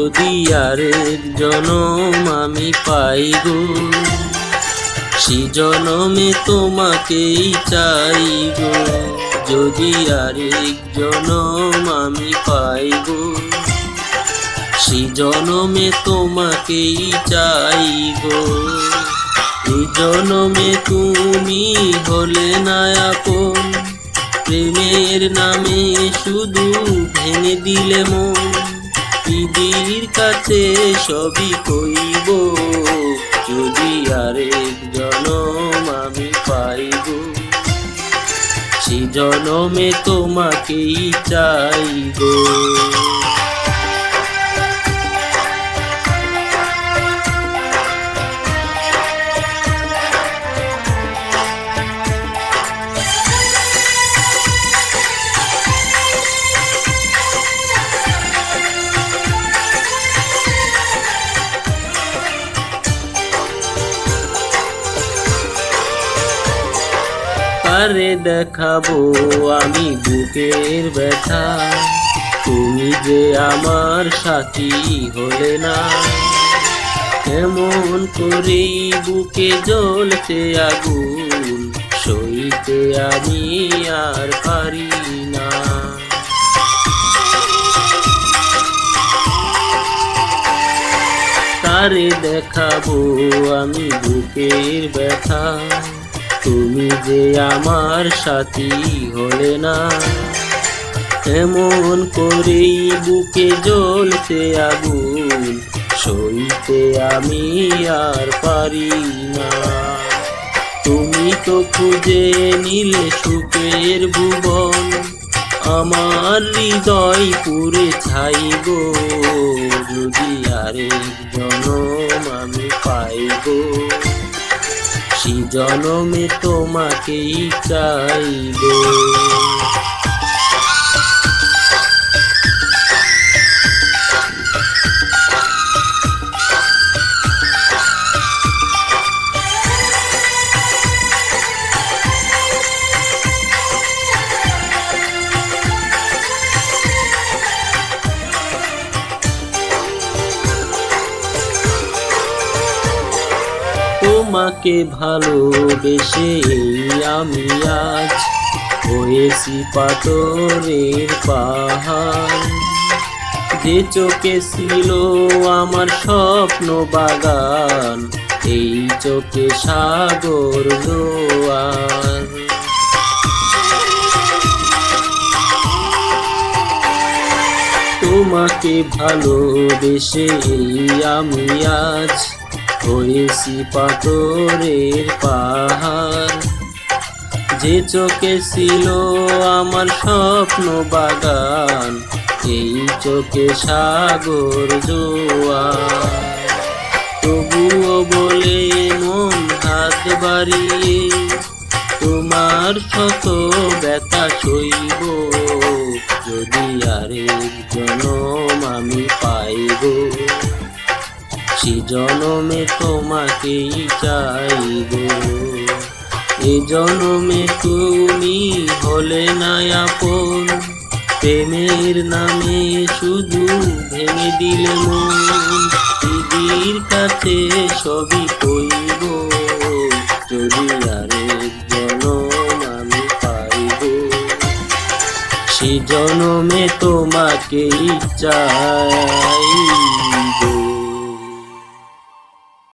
যদি আরেক জনম আমি পাই গো, সে জনমে তোমাকেই চাই গো। যদি আরেক জনম আমি পাই গো, সে জনমে তোমাকেই চাই গো। এই জনমে তুমি হলে না আপন, প্রেমের নামে শুধু ভেঙে দিলে মন। দিদির কাছে সবই কইব, যদি আরেক জনম আমি পাইব, সে জনমে তোমাকেই চাইব। কারে দেখাবো আমি বুকের ব্যথা, তুমি যে আমার সাথী হলে না। এমন করেই বুকে জ্বলছে আগুন, সইতে আমি আর পারি না। কারে দেখাবো আমি বুকের ব্যথা, তুমি যে আমার সাথী হলে না। এমন করেই বুকে জ্বলছে আগুন, সইতে আমি আর পারি না। তুমি তো খুঁজে নিলে সুখের ভুবন, আমার হৃদয় পুরে ছাই গো। যদি আরেক জনম আমি পাইব, সে জনমে তোমাকেই চাইব। তোমাকে ভালোবেসে আমি আজ হয়েছি পাথরের পাহাড়। যে চোখে ছিল আমার স্বপ্ন বাগান, এই চোখে সাগর জোয়ার। তোমাকে ভালোবেসে আমি আজ হয়েছি পাথরের পাহাড়। যে চোখে ছিল আমার স্বপ্ন বাগান, এই চোখে সাগর জোয়ার। তবুও বলে মন হাত বাড়িয়ে, তোমার শত ব্যথা সইব, যদি আরেক জনম আমি পাইব, সে জনমে তোমাকেই চাইব। এ জনমে তুমি হলে না আপন, প্রেমের নামে শুধু ভেঙে দিলে মন। দিদির কাছে সবই কইব, যদি আরেক জনম আমি পাইব, সে জনমে তোমাকেই চাইব।